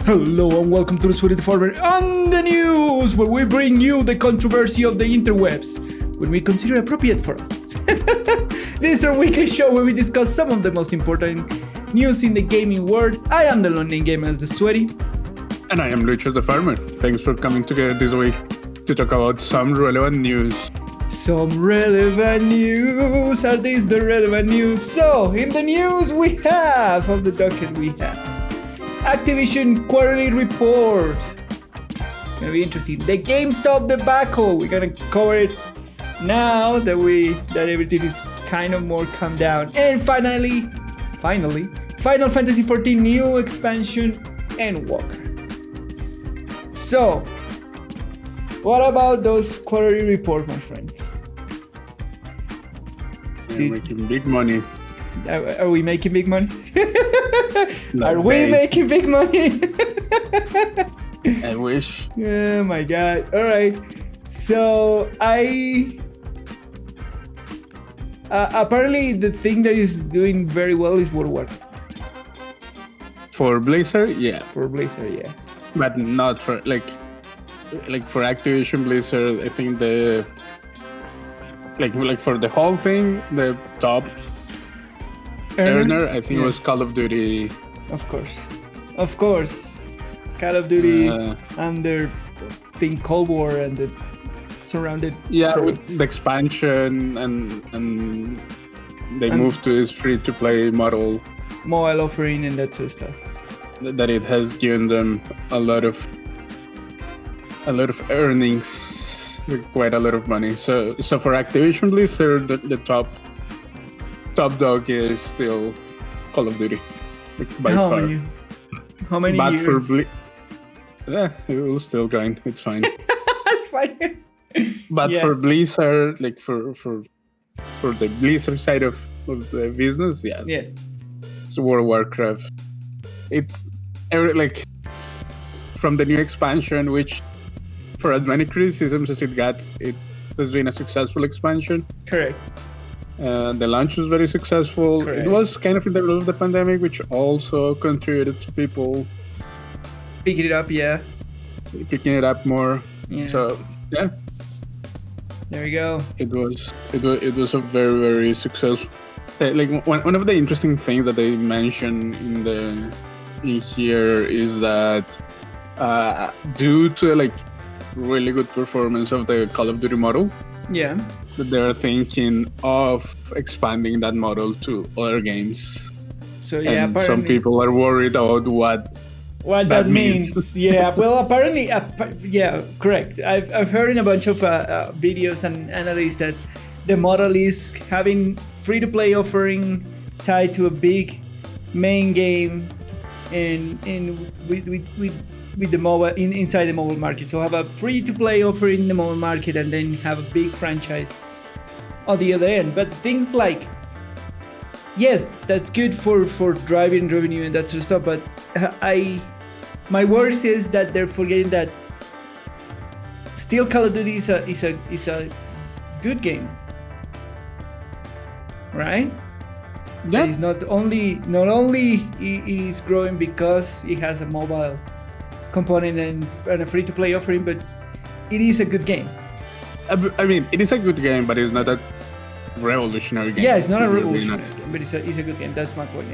Hello and welcome to the Sweaty and the Farmer on the news, where we bring you the controversy of the interwebs when we consider appropriate for us. This is our weekly show where we discuss some of the most important news in the gaming world. I am the London gamer as the Sweaty. And I am Lucho the Farmer. Thanks for coming together this week to talk about some relevant news. Some relevant news. Are these the relevant news? So, in the news we have, on the docket we have Activision quarterly report. It's gonna be interesting. The GameStop Debacle. We're gonna cover it now that everything is kind of more calmed down. And finally, Final Fantasy XIV new expansion, Endwalker. So, what about those quarterly reports, my friends? We're making big money. Are we making big money? Are we making big money? I wish. Oh my god. Alright. So, apparently the thing that is doing very well is World War. For Blizzard, yeah. For Blizzard, yeah. But not for, like for Activision Blizzard, I think the... Like for the whole thing, the top earner, I think it was Call of Duty. Of course. Call of Duty and their thing Cold War and the surrounded. Yeah, products. with the expansion and they moved to this free-to-play model. Mobile offering and that sort of stuff. That it has given them a lot of earnings, quite a lot of money. So for Activision Blizzard, the top dog is still Call of Duty, by far. How many but years? For it will still going. It's fine. It's fine. But for Blizzard, like for the Blizzard side of the business, yeah. It's World of Warcraft. It's from the new expansion, which for as many criticisms as it got, it has been a successful expansion. Correct. The launch was very successful. Correct. It was kind of in the middle of the pandemic, which also contributed to people picking it up more. Yeah. So yeah, there you go. It was a very, very successful. Like one of the interesting things that they mentioned in here is that due to really good performance of the Call of Duty model, that they're thinking of expanding that model to other games. So and some people are worried about what that means. Well, apparently, correct. I've heard in a bunch of videos and analysis that the model is having free-to-play offering tied to a big main game with the mobile inside the mobile market. So have a free-to-play offering in the mobile market and then have a big franchise on the other end. But things like, yes, that's good for driving revenue and that sort of stuff. But my worries is that they're forgetting that still Call of Duty is a good game, right? Yeah. It's not only it is growing because it has a mobile component and a free-to-play offering, but it is a good game. I mean, it is a good game, but it's not a revolutionary game. Yeah, it's not a revolutionary game, but it's a good game. That's my point.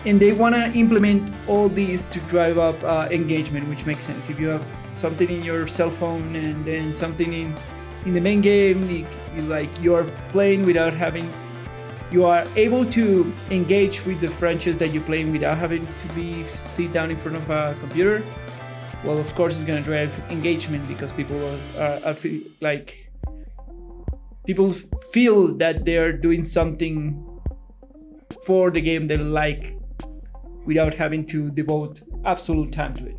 And they want to implement all these to drive up engagement, which makes sense. If you have something in your cell phone and then something in the main game, you are playing without having. You are able to engage with the franchise that you're playing without having to sit down in front of a computer. Well, of course, it's gonna drive engagement because people people feel that they're doing something for the game they like without having to devote absolute time to it.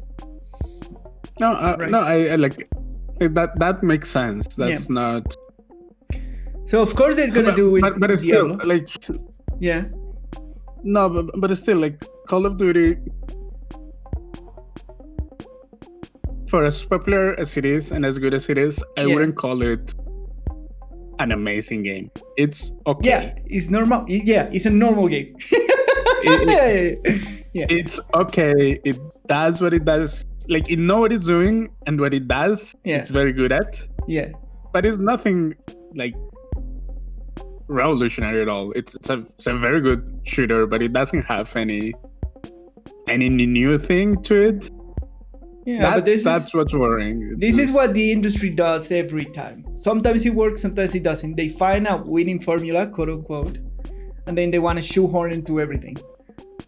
I like that makes sense. That's not. So of course they're gonna do it. But it's still No, but it's still Call of Duty. For as popular as it is and as good as it is, I wouldn't call it an amazing game. It's okay. Yeah, it's normal. Yeah, it's a normal game. Yeah. It's okay. It does what it does. Like, it know what it's doing, and what it does, Yeah. it's very good at. Yeah. But it's nothing like revolutionary at all. It's a very good shooter, but it doesn't have any new thing to it. Yeah, that's what's worrying. This is what the industry does every time. Sometimes it works, sometimes it doesn't. They find a winning formula, quote unquote, and then they want to shoehorn into everything,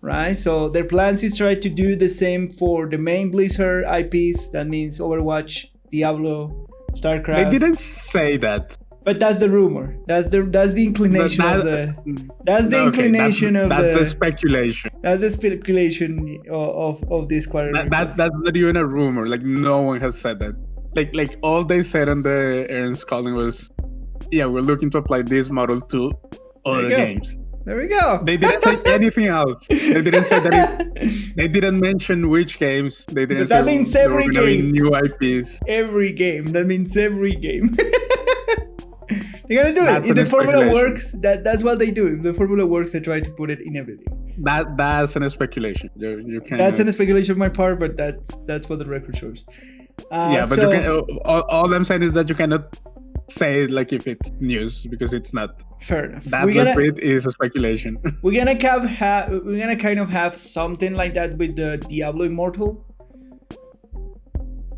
right? So their plans is try to do the same for the main Blizzard IPs. That means Overwatch, Diablo, StarCraft. They didn't say that. But that's the rumor. That's the inclination of the. That's the inclination of the. That's the speculation. That's the speculation of this quarter. That's not even a rumor. Like, no one has said that. Like all they said on the Aaron's calling was, yeah, we're looking to apply this model to other games. There we go. They didn't say anything else. They didn't say that. They didn't mention which games. They didn't say that means every game. New IPs. Every game. That means every game. They're gonna do it. If the formula works, that's what they do. If the formula works, they try to put it in everything. That's an speculation. You can't. That's an speculation on my part, but that's what the record shows. Yeah, but you can, all I'm saying is that you cannot say it like if it's news, because it's not. Fair enough. That bit is a speculation. We're gonna kind of have something like that with the Diablo Immortal,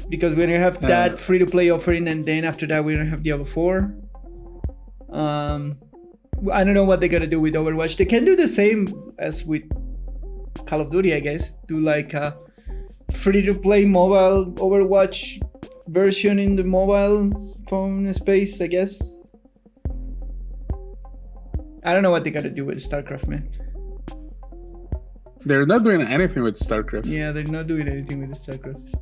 because we're gonna have that free-to-play offering, and then after that we're gonna have Diablo 4. I don't know what they're gonna do with Overwatch. They can do the same as with Call of Duty, I guess. Do like a free-to-play mobile Overwatch version in the mobile phone space, I guess. I don't know what they gotta do with StarCraft, man. They're not doing anything with StarCraft. Yeah, they're not doing anything with StarCraft.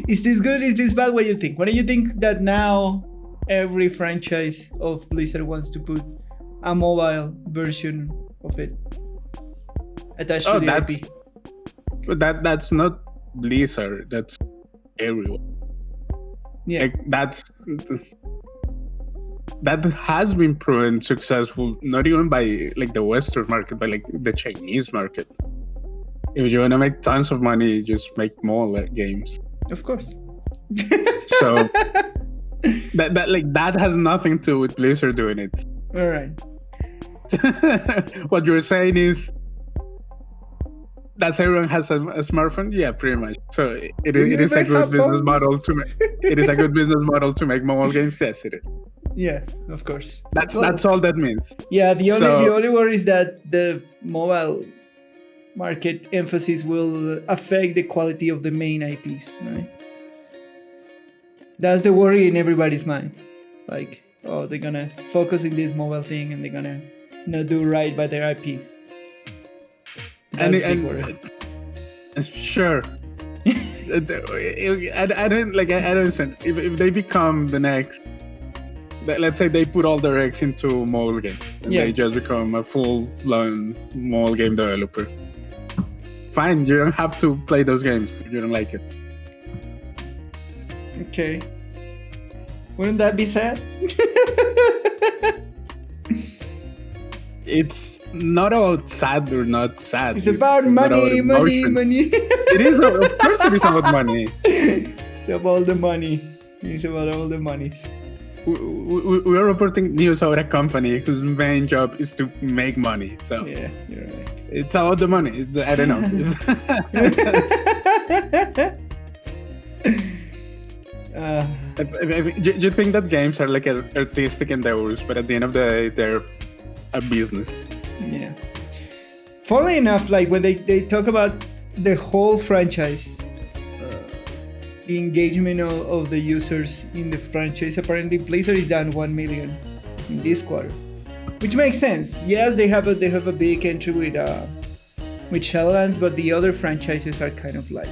Is this good? Is this bad? What do you think? What do you think that now every franchise of Blizzard wants to put a mobile version of it attached to the IP? But that's not Blizzard. That's everyone. Yeah, like, that has been proven successful, not even by like the Western market, but like the Chinese market. If you want to make tons of money, just make more games. Of course. So that has nothing to do with Blizzard doing it. All right. What you're saying is, does everyone has a smartphone? Yeah, pretty much. So it is a good business model to make. It is a good business model to make mobile games. Yes, it is. Yeah, of course. That's all that means. Yeah, the only worry is that the mobile market emphasis will affect the quality of the main IPs, right? That's the worry in everybody's mind. Like, oh, they're gonna focus in this mobile thing and they're gonna not do right by their IPs. Sure. I don't understand. If they become the next, let's say they put all their eggs into mobile game and they just become a full-blown mobile game developer. Fine, you don't have to play those games if you don't like it. Okay. Wouldn't that be sad? It's not about sad or not sad. It's about money. It is, of course it is about money. It's about the money. It's about all the monies. We are reporting news about a company whose main job is to make money. So yeah, you're right. It's about the money. I don't know. Do you think that games are like artistic endeavors, but at the end of the day, they're a business? Yeah. Funnily enough, like when they talk about the whole franchise, the engagement of the users in the franchise, apparently Blizzard is down 1 million in this quarter, which makes sense. Yes, they have a big entry with Shadowlands, but the other franchises are kind of like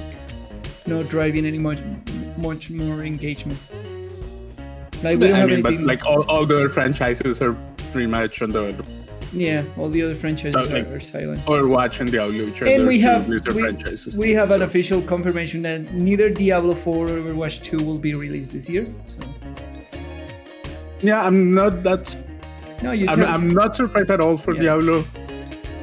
not driving any much more engagement. Like we don't have anything. But like all the other franchises are pretty much on the. Yeah, all the other franchises are silent. Overwatch and Diablo, and we have an official confirmation that neither Diablo 4 or Overwatch 2 will be released this year. So. Yeah, I'm not that. No, I'm not surprised at all for Diablo.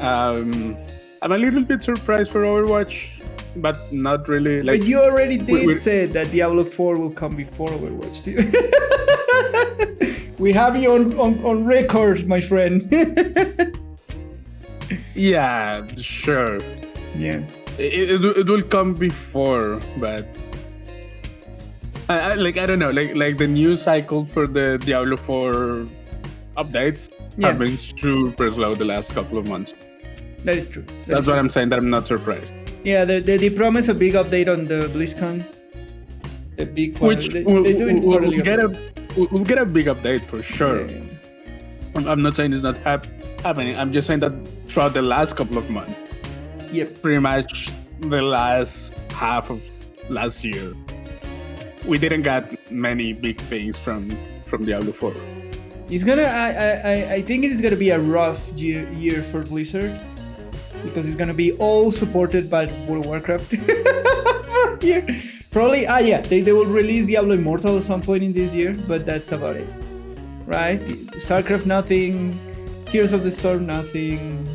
I'm a little bit surprised for Overwatch, but not really. Like, but you already did say that Diablo 4 will come before Overwatch 2. We have you on record, my friend. Yeah, sure. Yeah. It will come before, but I don't know. Like the news cycle for the Diablo 4 updates have been super slow the last couple of months. That is true. That's what I'm saying. That I'm not surprised. Yeah, they promise a big update on the BlizzCon. The big one. Which we'll get a big update for sure. Yeah. I'm not saying it's not happening. I'm just saying that throughout the last couple of months, pretty much the last half of last year, we didn't get many big things from Diablo 4. It's gonna. I think it is gonna be a rough year for Blizzard because it's gonna be all supported by World of Warcraft. Here. Probably. They will release Diablo Immortal at some point in this year, but that's about it. Right? StarCraft nothing. Heroes of the Storm nothing.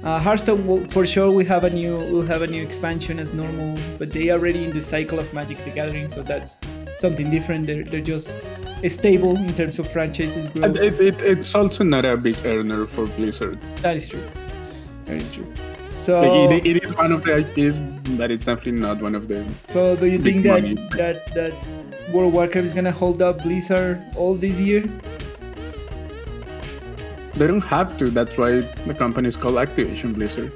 Hearthstone will, for sure we'll have a new expansion as normal, but they are already in the cycle of Magic the Gathering, so that's something different. They're just stable in terms of franchises growth. It's also not a big earner for Blizzard. That is true. So like it is one of the IPs, but it's definitely not one of them. So do you think that World of Warcraft is gonna hold up Blizzard all this year? They don't have to. That's why the company is called Activision Blizzard.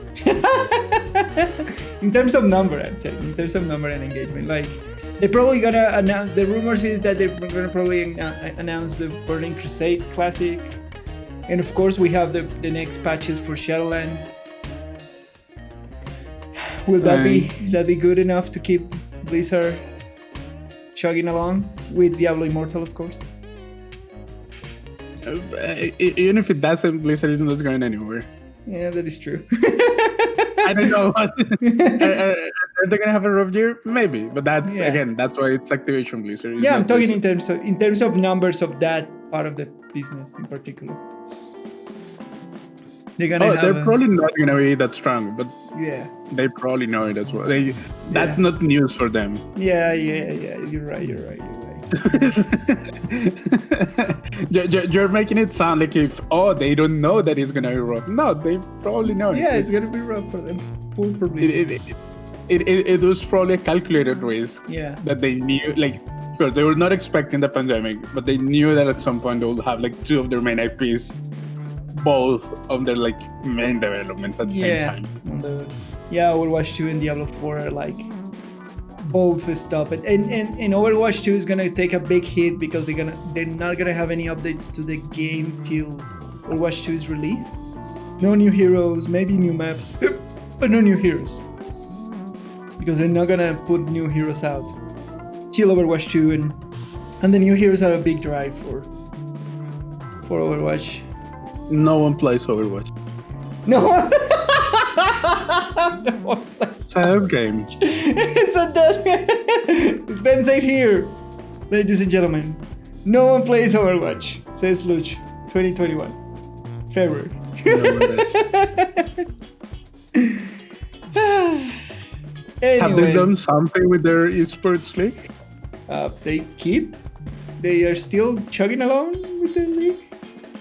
In terms of number, I'd say. In terms of number and engagement. Like, they're probably gonna announce... The rumors is that they're gonna probably announce the Burning Crusade Classic. And of course, we have the next patches for Shadowlands. Will that be good enough to keep Blizzard chugging along? With Diablo Immortal, of course. Even if it doesn't, Blizzard is not going anywhere. Yeah, that is true. I don't know. Are they gonna have a rough year? Maybe, but that's why it's Activision Blizzard. Yeah, I'm talking in terms of numbers of that part of the business in particular. They're probably not gonna be that strong, but they probably know it as well. That's not news for them. Yeah. You're right. You're making it sound like if they don't know that it's gonna be rough. No, they probably know. Yeah, it's gonna be rough for them. It was probably a calculated risk. Yeah. That they knew, like, sure, they were not expecting the pandemic, but they knew that at some point they would have like two of their main IPs, both of their like main development at the same time. Overwatch 2 and Diablo 4 are like both stop it, and Overwatch 2 is gonna take a big hit because they're not gonna have any updates to the game till Overwatch 2 is released. No new heroes, maybe new maps, but no new heroes because they're not gonna put new heroes out till Overwatch 2, and the new heroes are a big drive for Overwatch. No one plays Overwatch. No one. No one plays. It's a game. It's been said here, ladies and gentlemen. No one plays Overwatch, says Lucho. 2021, February. Have they done something with their esports league? They are still chugging along with the league.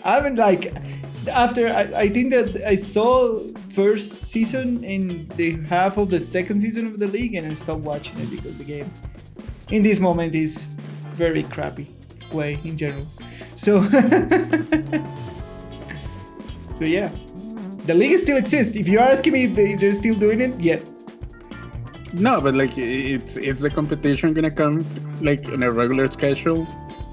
I haven't I think that I saw first season and the half of the second season of the league, and I stopped watching it because the game in this moment is very crappy play in general. So yeah, the league still exists. If you're asking me if they're still doing it, yes. No, but like it's a competition gonna come like on a regular schedule.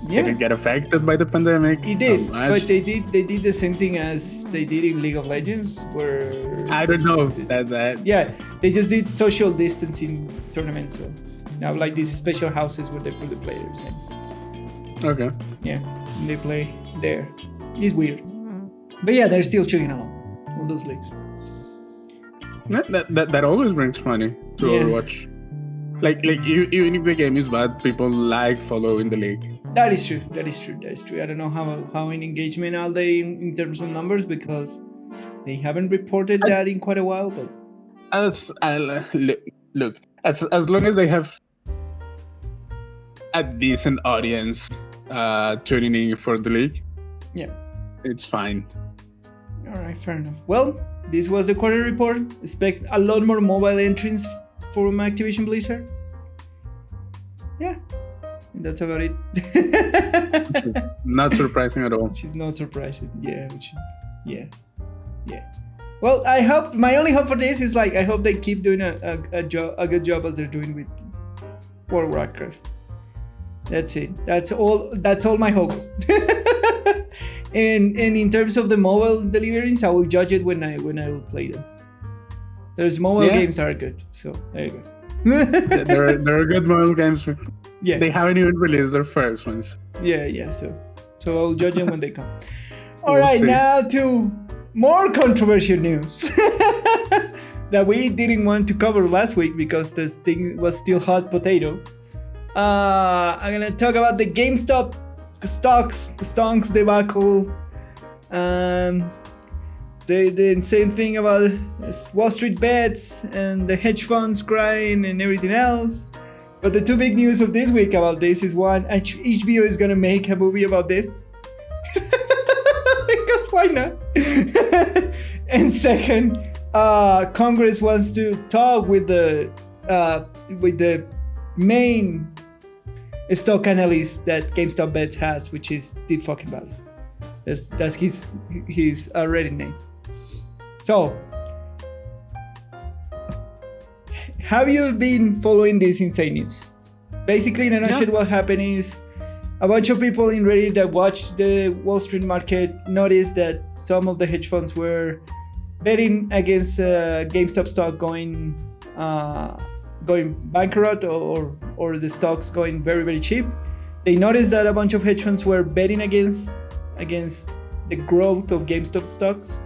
Yeah. Did it get affected by the pandemic? It did, but they did the same thing as they did in League of Legends, where I don't know that. Yeah, they just did social distancing tournaments. So now, like these special houses where they put the players in. Okay. Yeah, and they play there. It's weird, but yeah, they're still chugging along all those leagues. That always brings money to Overwatch. Like even if the game is bad, people like following the league. That is true. I don't know how in engagement are they in terms of numbers, because They haven't reported that in quite a while, but look, as long as they have a decent audience tuning in for the league, yeah, it's fine. All right, fair enough. Well, this was the quarter report. Expect a lot more mobile entrants from Activision Blizzard. Yeah, and that's about it. Not surprising at all. Which is not surprising. Yeah. Well, I hope my only hope for this is I hope they keep doing a good job as they're doing with World of Warcraft. That's it. That's all my hopes. and in terms of the mobile deliveries, I will judge it when I will play them. There's mobile games that are good, so there you go. there are good mobile games. Yeah, they haven't even released their first ones. Yeah. So I'll judge them when they come. All right, now to more controversial news that we didn't want to cover last week because this thing was still hot potato. I'm gonna talk about the GameStop Stonks debacle. The insane thing about Wall Street bets and the hedge funds crying and everything else. But the two big news of this week about this is one, HBO is gonna make a movie about this. Because why not? And second, Congress wants to talk with the main stock analyst that GameStop Bets has, which is Deep fucking Valley. That's his Reddit name. So, have you been following this insane news? Basically, in a nutshell, what happened is a bunch of people in Reddit that watched the Wall Street market noticed that some of the hedge funds were betting against GameStop stock going bankrupt or the stocks going very, very cheap. They noticed that a bunch of hedge funds were betting against the growth of GameStop stocks.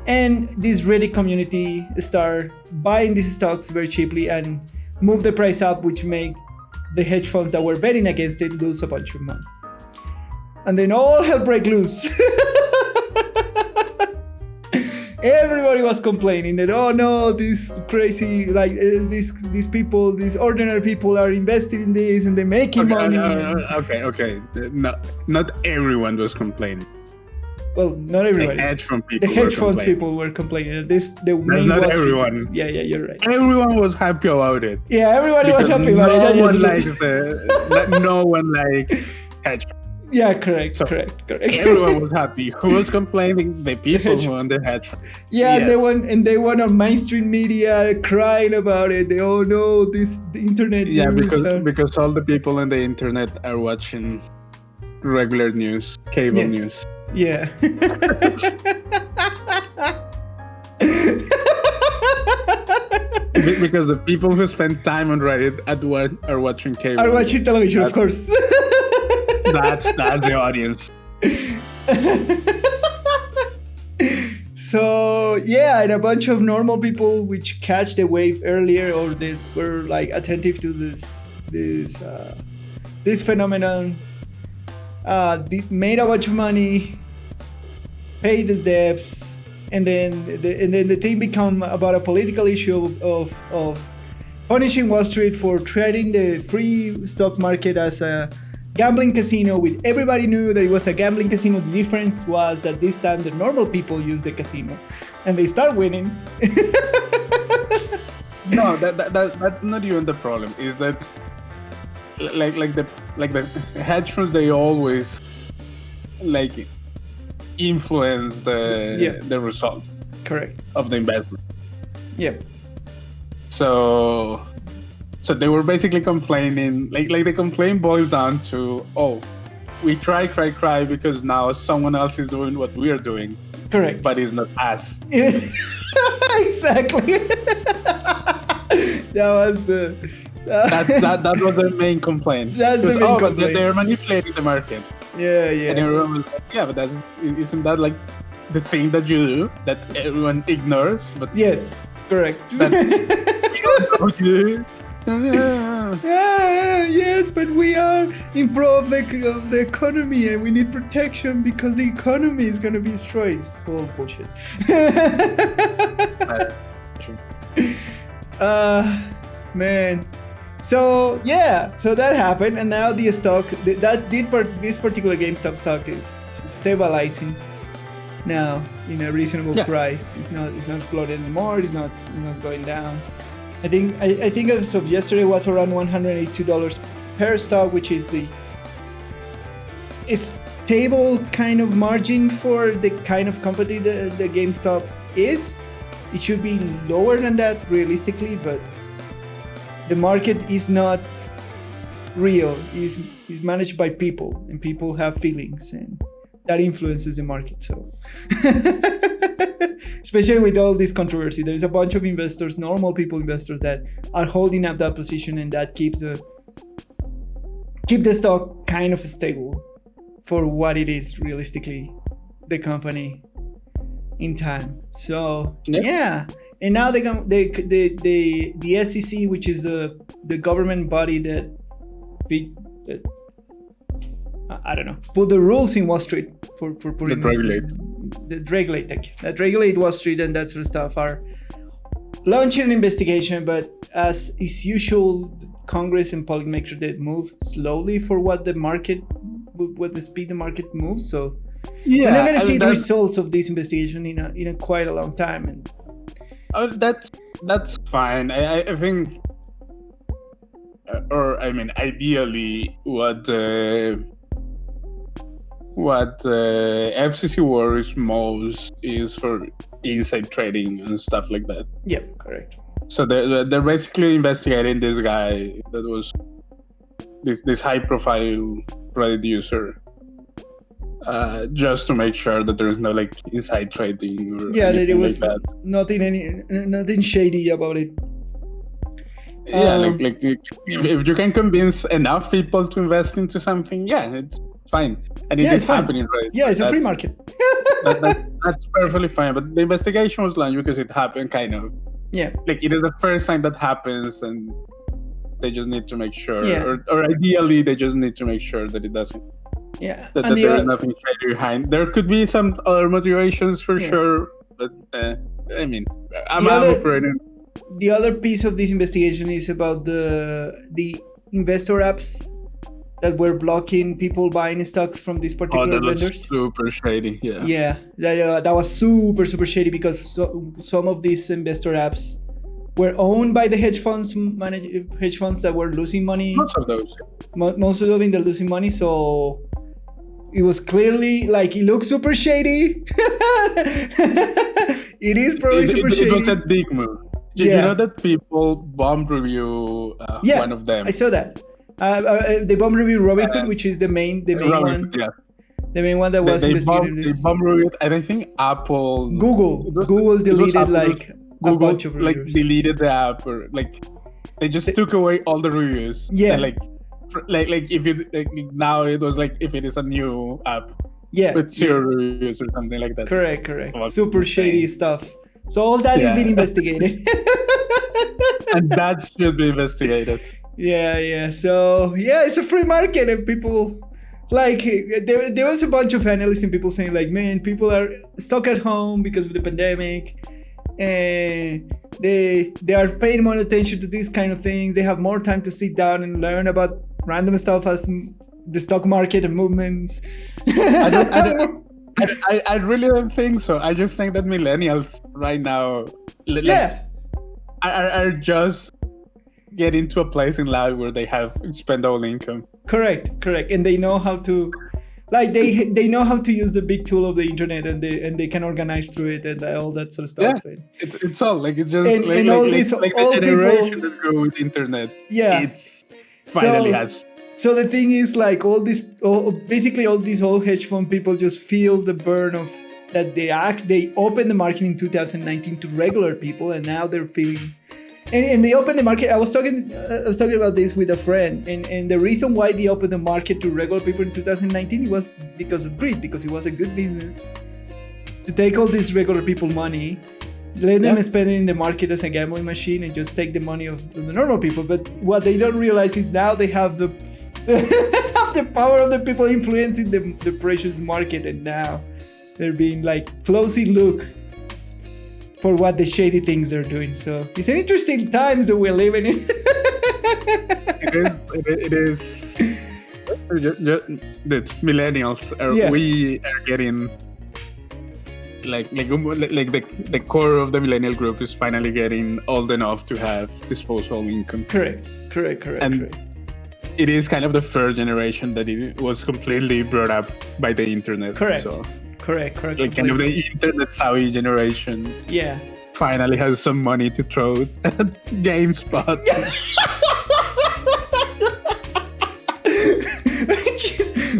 And this Reddit community started buying these stocks very cheaply and moved the price up, which made the hedge funds that were betting against it lose a bunch of money. And then all hell break loose. Everybody was complaining that, oh no, these crazy, these people, these ordinary people are investing in this and they're making money. Okay. Not everyone was complaining. Well, not everybody. The hedge funds people were complaining. That's not everyone. Yeah, you're right. Everyone was happy about it. Yeah, everybody was happy about it. No one likes hedge funds. Yeah, correct. Everyone was happy. Who was complaining? The people who own the hedge fund. Yeah, yes. they went on mainstream media crying about it. The internet. Yeah, because all the people on the internet are watching regular news, cable news. Yeah. Because the people who spend time on Reddit are watching cable. Are watching television, of course. That's the audience. So and a bunch of normal people which catch the wave earlier or they were attentive to this phenomenon, made a bunch of money, paid his debts, and then the thing become about a political issue of punishing Wall Street for treating the free stock market as a gambling casino. With everybody knew that it was a gambling casino. The difference was that this time the normal people used the casino, and they start winning. No, that's not even the problem. Is that the hedge funds, they always influence the result. Correct. Of the investment. Yeah. So they were basically complaining, the complaint boiled down to, we try because now someone else is doing what we are doing. Correct. But it's not us. Exactly. That was that was the main complaint. That's the main complaint. They're manipulating the market. Yeah. And everyone was but isn't that the thing that you do that everyone ignores? But yes, correct. That you don't know. Yes, but we are in pro of the economy, and we need protection because the economy is gonna be destroyed. It's all bullshit. Man. So that happened, and now the stock this particular GameStop stock is stabilizing now in a reasonable price. It's not exploding anymore. It's not going down. I think as of yesterday it was around $182 per stock, which is the stable kind of margin for the kind of company the GameStop is. It should be lower than that realistically, but the market is not real. It's managed by people, and people have feelings, and that influences the market. So, especially with all this controversy, there's a bunch of investors, normal people investors, that are holding up that position, and that keep the stock kind of stable for what it is realistically, the company in time. So and now the SEC, which is the government body that I don't know, put the rules in Wall Street for putting that regulate Wall Street and that sort of stuff, are launching an investigation. But as is usual, Congress and policymakers, they move slowly for what the speed the market moves. So we're not going to see the results of this investigation in a quite a long time. And that's fine. I think, ideally, what FCC worries most is for inside trading and stuff like that. Yeah, correct. So they're basically investigating this guy that was this high-profile Reddit user, just to make sure that there's no inside trading or anything there was like that. Nothing shady about it. If you can convince enough people to invest into something, it's fine, and it is happening, right? Yeah, it's a free market. That's perfectly fine. But the investigation was launched because it happened, kind of. Yeah. It is the first time that happens, and they just need to make sure, or ideally, they just need to make sure that it doesn't. Yeah. That there is nothing shady behind. There could be some other motivations for sure, but I'm operating. The other piece of this investigation is about the investor apps that were blocking people buying stocks from these particular vendors. Was super shady. Yeah, that was super shady, because some of these investor apps were owned by the hedge funds that were losing money. Most of those. Most of them, they're losing money. So it was clearly it looks super shady. It is probably super shady. It was a big move. You know that people bomb review one of them. I saw that. They bomb review Robinhood, which is the main one. Yeah. The main one that was investigated. They bomb reviewed, and I think Apple, Google deleted a bunch of reviews. Deleted the app, or they just took away all the reviews. Yeah. And if you now it was if it is a new app. Yeah. With 0 reviews or something like that. Correct. Super shady stuff. So all that is being investigated. And that should be investigated. Yeah. So it's a free market, and people there was a bunch of analysts and people saying man, people are stuck at home because of the pandemic, and they are paying more attention to these kind of things. They have more time to sit down and learn about random stuff as the stock market and movements. I really don't think so. I just think that millennials right now are just getting to a place in life where they have spendable income. Correct. And they know how to they know how to use the big tool of the internet, and they can organize through it and all that sort of stuff. Yeah, it's all it's just and all these the generation that grew with internet. Yeah, it's finally has. So the thing is, basically all these old hedge fund people just feel the burn of that. They opened the market in 2019 to regular people, and now they're feeling. And they opened the market. I was talking about this with a friend, and the reason why they opened the market to regular people in 2019 was because of greed, because it was a good business to take all this regular people money Let them spend it in the market as a gambling machine and just take the money of the normal people. But what they don't realize is now they have the have the power of the people influencing the precious market, and now they're being like closely look for what the shady things they're doing. So it's an interesting times that we're living in. It is. The millennials we are getting like the core of the millennial group is finally getting old enough to have disposable income. Correct. It is kind of the first generation that it was completely brought up by the internet. Correct. So, correct. like kind of the internet savvy generation. Yeah. Finally has some money to throw at GameSpot.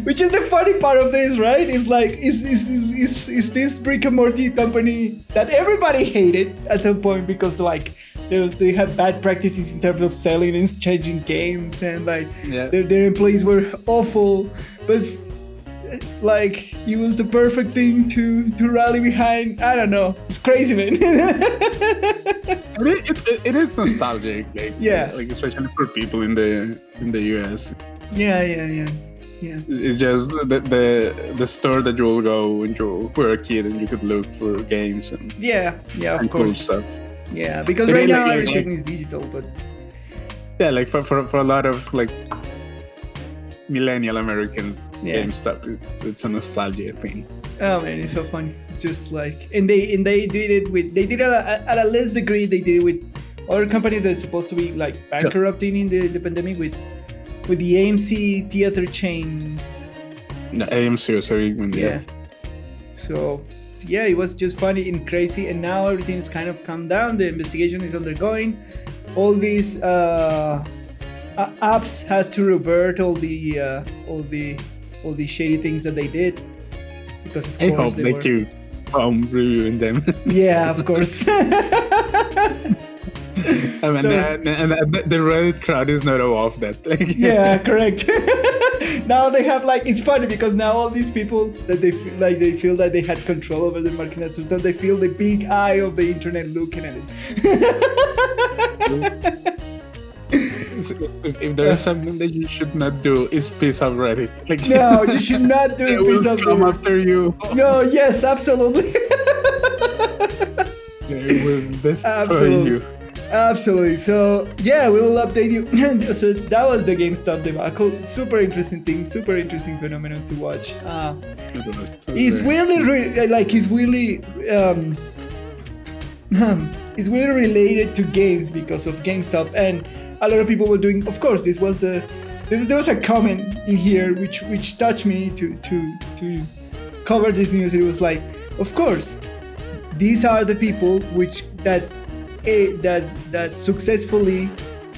Which is the funny part of this, right? It's like, is this brick and mortar company that everybody hated at some point because like they have bad practices in terms of selling and changing games, and like their employees were awful, but like it was the perfect thing to rally behind. I don't know. It's crazy, man. It is nostalgic, like especially for people in the US. Yeah. It's just the store that you will go when you were a kid and you could look for games and of cool course stuff. Yeah, because right now everything is digital, but like for a lot of like millennial Americans, GameStop it's a nostalgia thing. Oh man, it's so funny. It's just like, and they did it at a less degree. They did it with other companies that's supposed to be like bankrupting in the pandemic with the AMC theater chain. The AMC was very good. Yeah. So, it was just funny and crazy, and now everything's kind of calmed down. The investigation is undergoing. All these apps had to revert all the shady things that they did, because of course they keep reviewing them. Yeah, of course. I mean, and the Reddit crowd is not above that. Yeah, correct. Now they have like, it's funny because now all these people that they feel that they had control over the market and stuff, they feel the big eye of the internet looking at it. If there is something that you should not do, is piss up Reddit. No, you should not do piss up Reddit. They will come after you. No, yes, absolutely. They will destroy you. Absolutely. So we will update you. So that was the GameStop debacle. Super interesting thing. Super interesting phenomenon to watch. It's really related to games because of GameStop, and a lot of people were doing. Of course, there was a comment in here which touched me to cover this news. It was like, of course, these are the people that successfully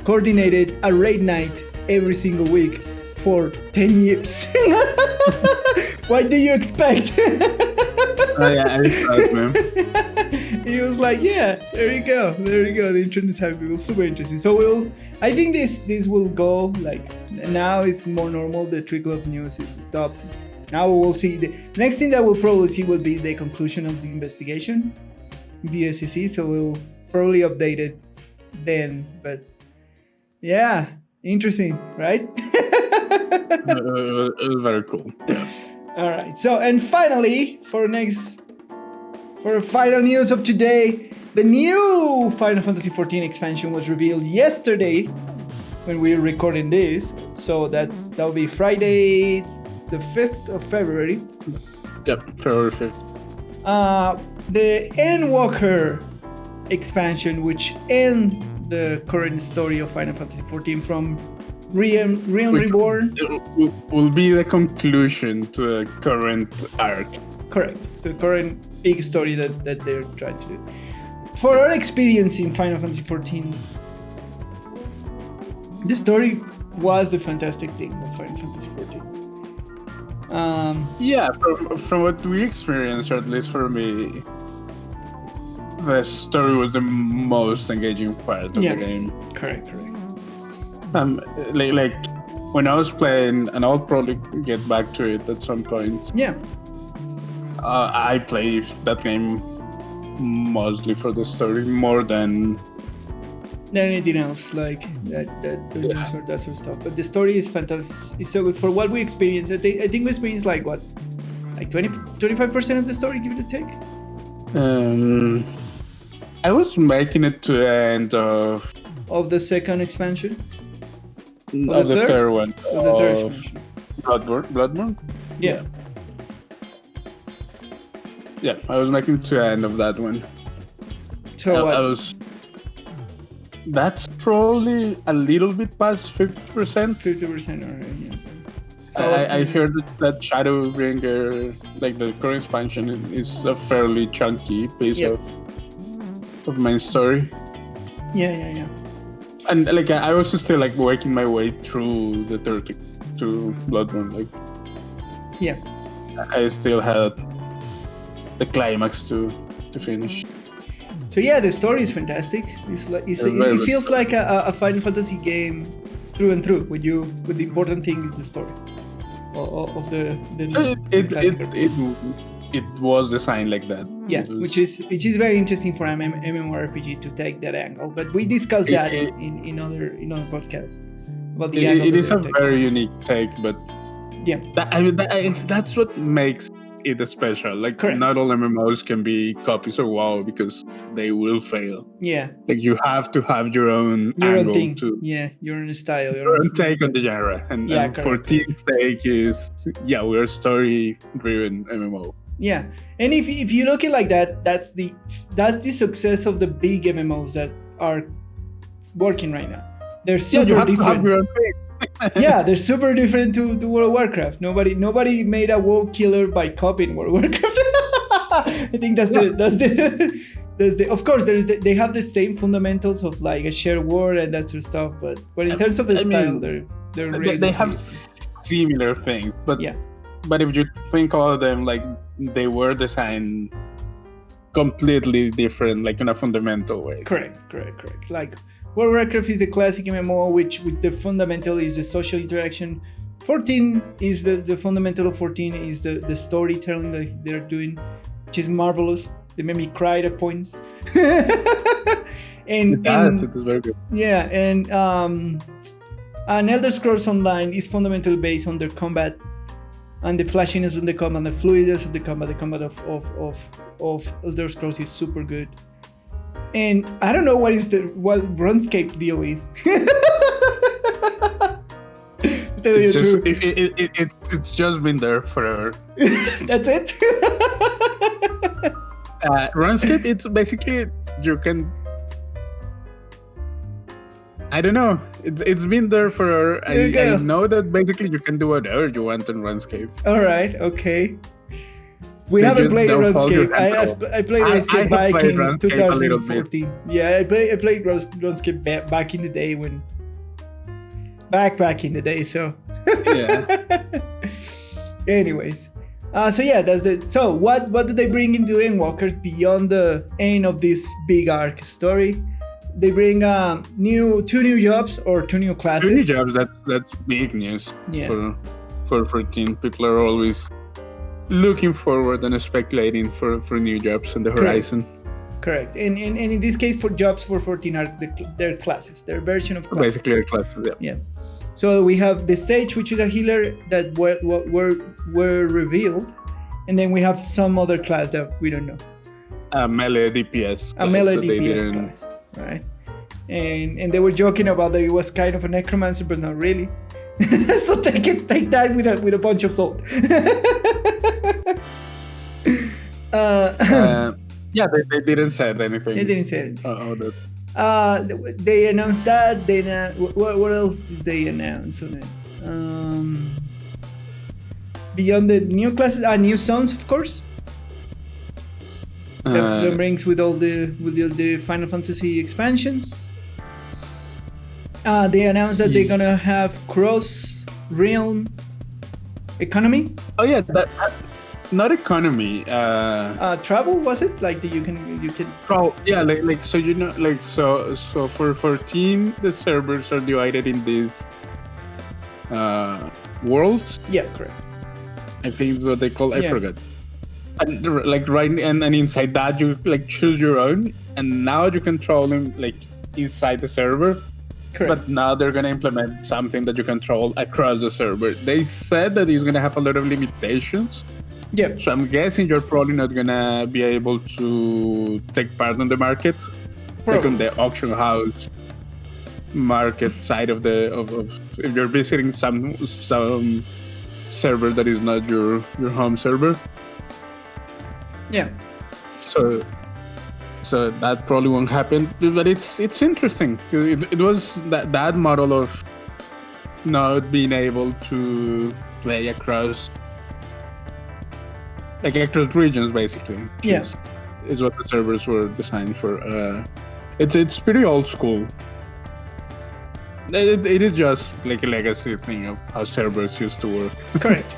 coordinated a raid night every single week for 10 years. What do you expect? Oh yeah, I saw it, man. He was like, there you go. The internet is having people super interesting. So I think this will go like, now it's more normal. The trickle of news is stopped. Now we will see the next thing that we'll probably see will be the conclusion of the investigation, the SEC. So we'll probably update it then. But yeah, interesting, right? It was very cool. Yeah. All right. So, and finally, for final news of today, the new Final Fantasy XIV expansion was revealed yesterday when we were recording this. So that'll be Friday, the 5th of February. Yep, February 5th. The Endwalker expansion, which ends the current story of Final Fantasy XIV from Realm Reborn. It will be the conclusion to the current arc. Correct. The current big story that they're trying to do. For our experience in Final Fantasy XIV, the story was the fantastic thing of Final Fantasy XIV. From what we experienced, or at least for me, the story was the most engaging part of the game. Correct. Like when I was playing, and I'll probably get back to it at some point. Yeah. I played that game mostly for the story more than anything else, like that dungeons or that sort of stuff. But the story is fantastic. It's so good for what we experienced. I think we experienced like 25% of the story, give it a take. I was making it to the end of the second expansion. Of the third one. Of the third expansion. Bloodborne? Yeah. Yeah, I was making it to the end of that one. So I was. That's probably a little bit past 50%. 50%, alright, yeah. So I heard that Shadowbringer, like the current expansion, is a fairly chunky piece of main story. Yeah. And like I was still like working my way through the 32 Bloodborne. Like, yeah, I still had the climax to finish. So yeah, the story is fantastic. It feels like a Final Fantasy game through and through. With the important thing is the story of the it was designed like that. Yeah, which is very interesting for an MMORPG to take that angle. But we discussed that in other podcasts about the angle. It is a very unique take, but yeah, that's what makes it special. Like, correct. Not all MMOs can be copies of WoW because they will fail. Yeah, like you have to have your own thing. To your own style, your own take on the genre. And 14's take is we're a story-driven MMO. Yeah, and if you look at it like that, that's the success of the big MMOs that are working right now. They're super different. Yeah, they're super different to World of Warcraft. Nobody made a WoW killer by copying World of Warcraft. I think that's the of course they have the same fundamentals of like a shared world and that sort of stuff, but in terms of the style, they're really they have similar things, but yeah. But if you think of them, like they were designed completely different, like in a fundamental way. Correct. Like World of Warcraft is the classic MMO, which with the fundamental is the social interaction. 14 is the fundamental of 14 is the storytelling that they're doing, which is marvelous. They made me cry at points. and it is very good. Yeah, and Elder Scrolls Online is fundamentally based on their combat and the flashiness of the combat, the fluidness of the combat. The combat of Elder Scrolls is super good. And I don't know what RuneScape deal is. It's just been there forever. That's it. RuneScape, it's basically you can. I don't know. It's been there forever. I know that basically you can do whatever you want on RuneScape. All right. Okay. We haven't played RuneScape. I played RuneScape back in 2014. Yeah, I played RuneScape back in the day when. Back in the day. So. Yeah. Anyways. So what did they bring into Endwalker beyond the end of this big arc story? They bring two new jobs or two new classes. 2 new jobs. That's big news. Yeah. For 14, people are always looking forward and speculating for new jobs on the horizon. Correct. And in this case, for jobs for 14 are their classes, their version of classes. Basically, their classes. Yeah. So we have the Sage, which is a healer that were revealed, and then we have some other class that we don't know. A melee DPS. A melee DPS class, right? And they were joking about that it was kind of a necromancer, but not really. So take that with a bunch of salt. Yeah, they didn't say anything. They didn't say anything. They announced that. What else did they announce on it? Beyond the new classes, new zones, of course. That brings with all the Final Fantasy expansions. They announced that they're gonna have cross-realm economy. Oh yeah, that not economy. Travel, was it? Like you can. Yeah, like so so for 14 the servers are divided in these worlds. Yeah, correct. I think it's what they call. I forgot. and like right, and inside that you like choose your own, and now you control them like inside the server. Correct. But now they're gonna implement something that you control across the server. They said that it's gonna have a lot of limitations. Yeah. So I'm guessing you're probably not gonna be able to take part in the market, like on the auction house market side of if you're visiting some server that is not your home server. Yeah. So that probably won't happen, but it's interesting. It was that model of not being able to play across regions, basically. Yes, is what the servers were designed for. It's pretty old school. It is just like a legacy thing of how servers used to work. Correct.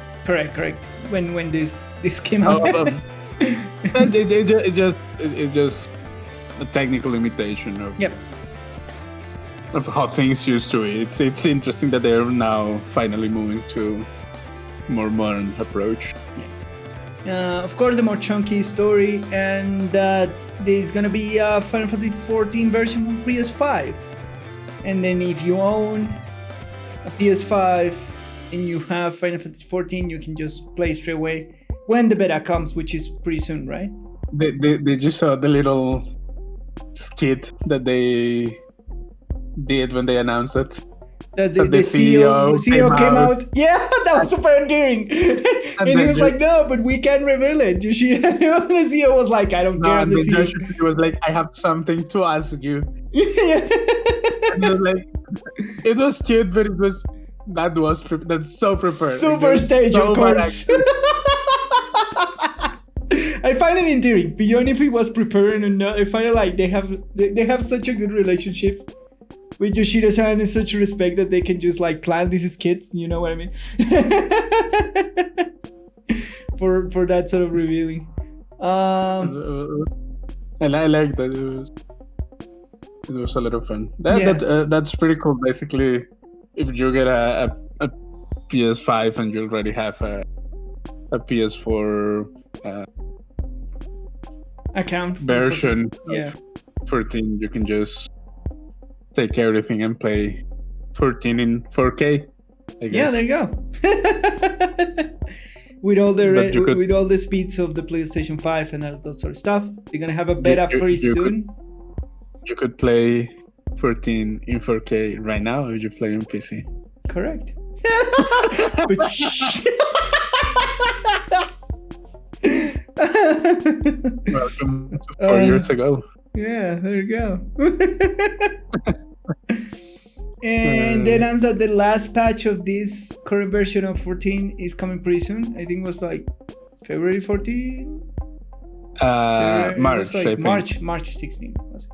When this came out. And it's just a technical limitation of of how things used to be. It's interesting that they're now finally moving to a more modern approach. Of course, the more chunky story, and that there's gonna be a Final Fantasy 14 version for PS5. And then if you own a PS5 and you have Final Fantasy 14, you can just play straight away when the beta comes, which is pretty soon, right? They just saw the little skit that they did when they announced it. The CEO came out. Yeah, that was super endearing. And he was like, no, but we can't reveal it. The CEO was like, I don't care. And the CEO. He was like, I have something to ask you. And he was like, it was cute, but that's so prepared. Super stage, of course. I find it endearing. Beyond if he was preparing or not, I find it like they have such a good relationship with Yoshida-san and such respect that they can just like plan these as kids. You know what I mean? for that sort of revealing. And I like that. It was a lot of fun. That's pretty cool. Basically, if you get a PS5 and you already have a PS4 account version of 14, you can just take everything and play 14 in 4K. I guess. Yeah, there you go. with all the speeds of the PlayStation 5 and all that sort of stuff, they're gonna have a beta pretty soon. You could play 14 in 4K right now if you play on PC. Correct. Welcome to 4 years ago. Yeah, there you go. And they announced that the last patch of this current version of 14 is coming pretty soon. I think it was like February 14? March, like March 16 was it?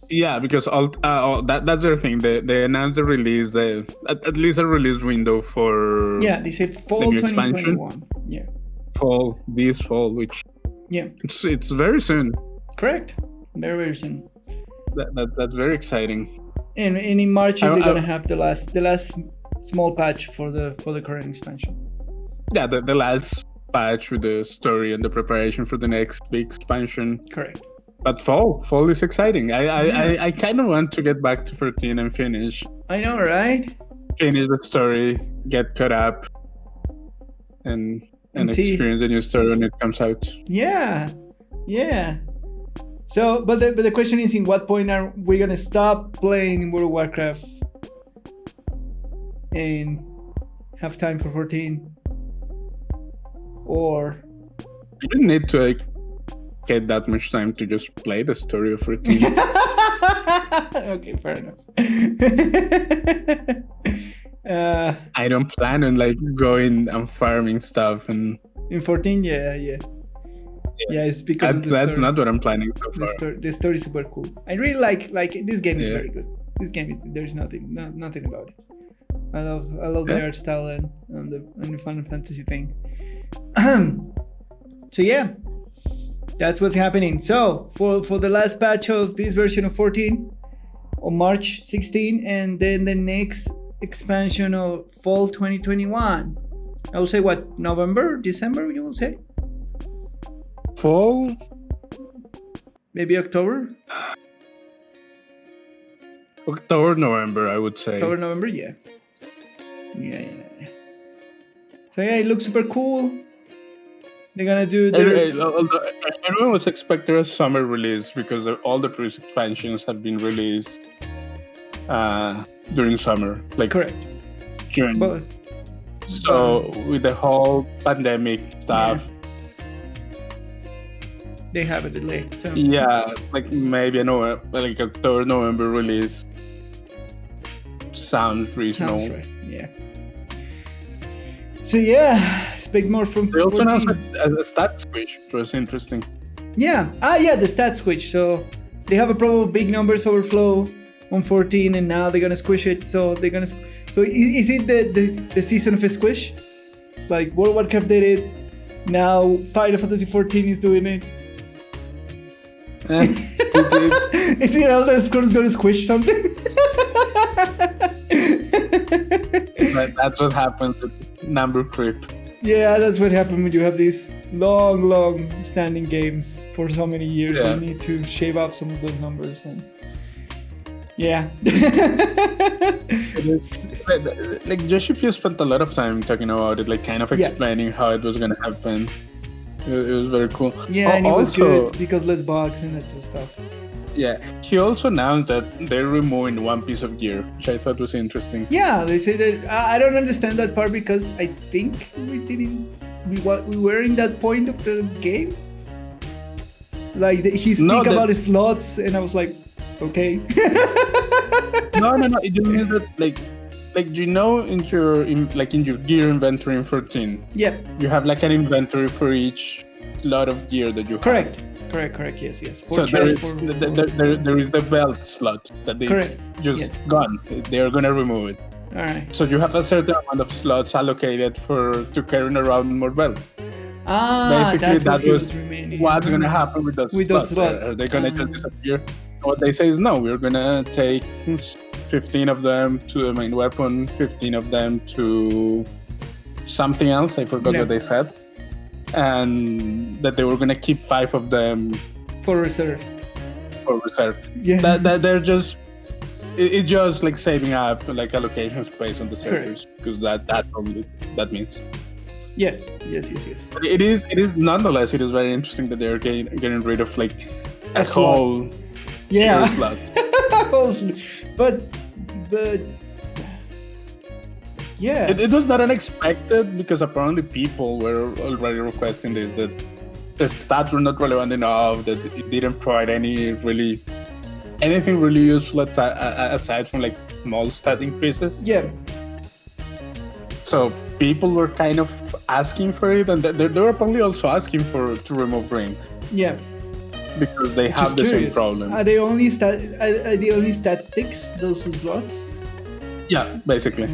Yeah, because that's their thing. They announced the release, at least a release window for they said fall 2021. Yeah, this fall, which it's very soon. Correct, very very soon. That's very exciting. And in March they're gonna have the last small patch for the current expansion. Yeah, the last patch with the story and the preparation for the next big expansion. Correct. But fall is exciting. I kind of want to get back to 14 and finish. I know, right? Finish the story, get caught up, and experience the new story when it comes out. Yeah. So, but the question is, in what point are we gonna stop playing World of Warcraft and have time for 14? Or you didn't need to get that much time to just play the story of 14. Okay, fair enough. I don't plan on like going and farming stuff and in 14. Yeah, it's because that's not what I'm planning so far. The story is super cool. I really like this game is very good. This game is, there's nothing about it. I love the art style and the Final Fantasy thing. So yeah, that's what's happening. So for the last patch of this version of 14 on March 16, and then the next expansion of fall 2021. I will say what, November, December, you will say? fall. Maybe October, November, I would say. October, November. Yeah. So yeah, it looks super cool. They're gonna do. Everyone was expecting a summer release because all the previous expansions have been released during summer, like correct. June. So with the whole pandemic stuff, they have a delay. So yeah, like maybe like October, November release sounds reasonable. Sounds right. Yeah. So yeah, expect more from. They also 14. announced a stat squish, which was interesting. Yeah. The stat squish. So they have a problem of big numbers overflow on 14, and now they're gonna squish it. So they're gonna. So is it the season of a squish? It's like World of Warcraft did it. Now Final Fantasy 14 is doing it. Is it Elder Scrolls gonna squish something? That's what happens with number creep. Yeah, that's what happens when you have these long standing games for so many years. Yeah. You need to shave off some of those numbers. And yeah. Like Joshua spent a lot of time talking about it, like kind of explaining how it was gonna happen. It was very cool. Yeah, and it was good because less bugs and that sort of stuff. Yeah, he also announced that they're removing one piece of gear, which I thought was interesting. Yeah, they say that. I don't understand that part because I think we were in that point of the game. Like he speak about his slots, and I was like, okay. No. It just means that like in your gear inventory in 14. Yeah. You have like an inventory for each slot of gear that you have. Correct. Yes. So there is the belt slot that they just gone. They are gonna remove it. All right. So you have a certain amount of slots allocated to carrying around more belts. Basically, that was what's gonna happen with those slots. Are they gonna just disappear? What they say is no. We're gonna take 15 of them to the main weapon, 15 of them to something else. I forgot what they said. And that they were gonna keep 5 of them for reserve. Yeah. That they're just it's just like saving up like allocation space on the servers because that means. Yes. But it is nonetheless. It is very interesting that they're getting rid of like a whole slot. But yeah, it was not unexpected because apparently people were already requesting this, that the stats were not relevant enough, that it didn't provide anything really useful aside from like small stat increases. Yeah. So people were kind of asking for it, and they were probably also asking to remove rings. Yeah. Because they have the same problem. Are they only stat sticks, those slots? Yeah, basically.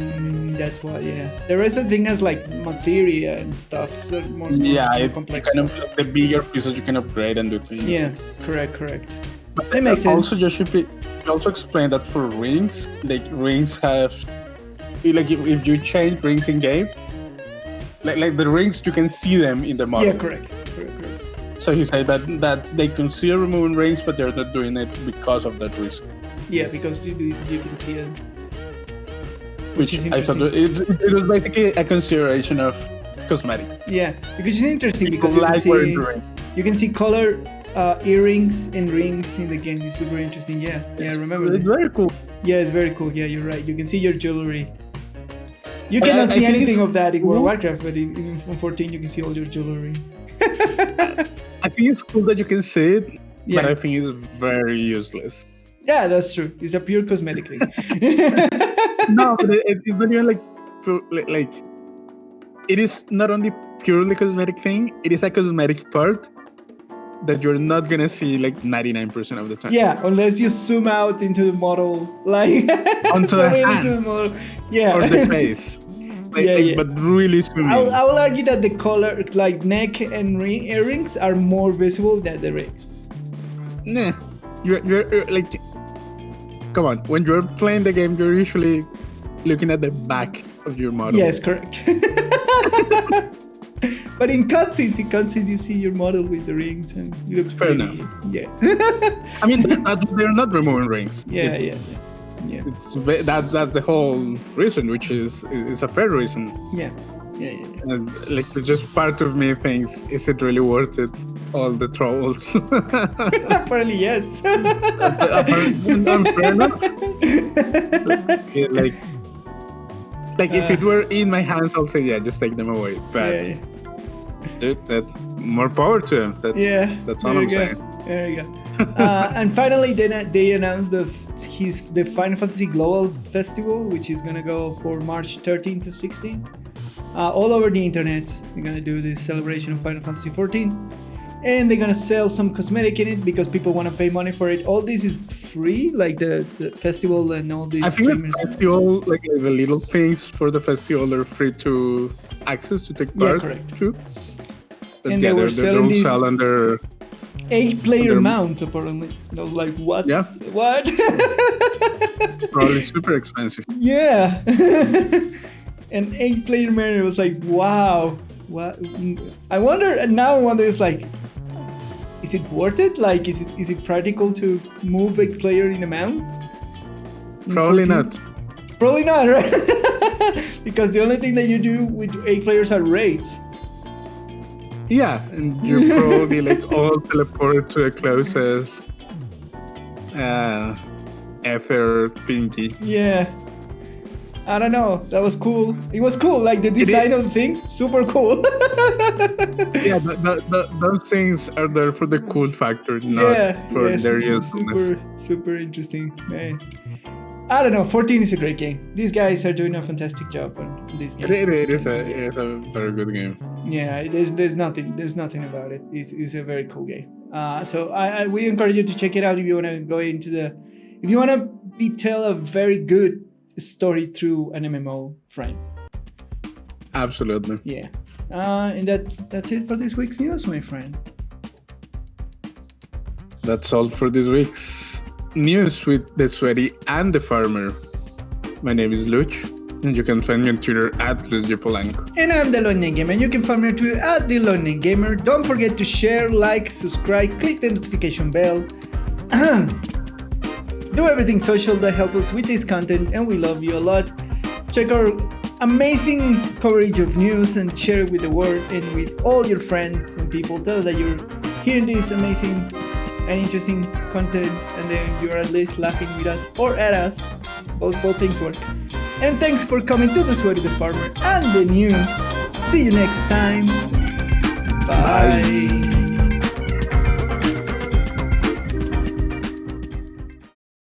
That's why, yeah. The rest of the thing has like materia and stuff. So more complex. Kind of like the bigger pieces you can upgrade and do things. Yeah, correct. But that makes sense. Also, you also explained that for rings, like rings have, like if you change rings in game, like the rings you can see them in the model. Yeah, correct. So he said that they consider removing rings, but they're not doing it because of that reason. Yeah, because you can see them. Which I thought it was basically a consideration of cosmetic. Yeah, because it's interesting because you can see color earrings and rings in the game. It's super interesting. Yeah, I remember. It's very cool. Yeah, it's very cool. Yeah, you're right. You can see your jewelry. You cannot see anything of that in World of Warcraft, but in 14 you can see all your jewelry. I think it's cool that you can see it, but I think it's very useless. Yeah, that's true. It's a pure cosmetic thing. No, but it's not even like it is not only purely cosmetic thing. It is a cosmetic part that you're not gonna see like 99% of the time. Yeah, unless you zoom out into the model, like onto the hand, into the model. Yeah, or the face. But really zoom in. I will argue that the color, like neck and earrings, are more visible than the rings. Nah, you're like, come on. When you're playing the game, you're usually looking at the back of your model. Yes, correct. But in cutscenes, you see your model with the rings, and it looks Fair pretty. enough. Yeah. I mean, they're not removing rings. Yeah. That's the whole reason, which is a fair reason. Yeah. And like, just part of me thinks, is it really worth it? All the trolls. Apparently, yes. Fair enough. Like if it were in my hands, I'll say, yeah, just take them away. But dude, that's more power to him. That's all I'm saying. There you go. And finally, they announced the Final Fantasy Global Festival, which is gonna go for March 13 to 16. All over the internet, they're gonna do this celebration of Final Fantasy 14, and they're gonna sell some cosmetic in it because people want to pay money for it. All this is free, like the festival and all these. I think the festival, like the little things for the festival, are free to access to take part. Correct. Too. But and they were selling this sell under 8-player mount apparently. And I was like, what? Yeah. What? Probably super expensive. Yeah. An 8-player mount. It was like, wow. What? I wonder. It's like, is it worth it? Like, is it practical to move 8-player in a mount? Probably not. Probably not, right? Because the only thing that you do with 8 players are raids. Yeah, and you probably like all teleport to the closest ether thingy. Yeah. I don't know. That was cool. It was cool. Like the design of the thing, super cool. Yeah, those things are there for the cool factor, not for their usefulness. Super interesting, man. I don't know. 14 is a great game. These guys are doing a fantastic job on this game. It is a very good game. Yeah, there's nothing about it. It's a very cool game. So we encourage you to check it out if you want to go into if you want to tell a very good story through an MMO frame. Absolutely. Yeah. And that's it for this week's news, my friend. That's all for this week's news with the Sweaty and the Farmer. My name is Lucho, and you can find me on Twitter at LuzGepolanco. And I'm the London Gamer, and you can find me on Twitter at the London Gamer. Don't forget to share, like, subscribe, click the notification bell. Do everything social that helps us with this content, and we love you a lot. Check our amazing coverage of news and share it with the world and with all your friends and people. Tell that you're hearing this amazing and interesting content, and then you're at least laughing with us or at us. Both things work. And thanks for coming to The Sweaty the Farmer and the news. See you next time. Bye.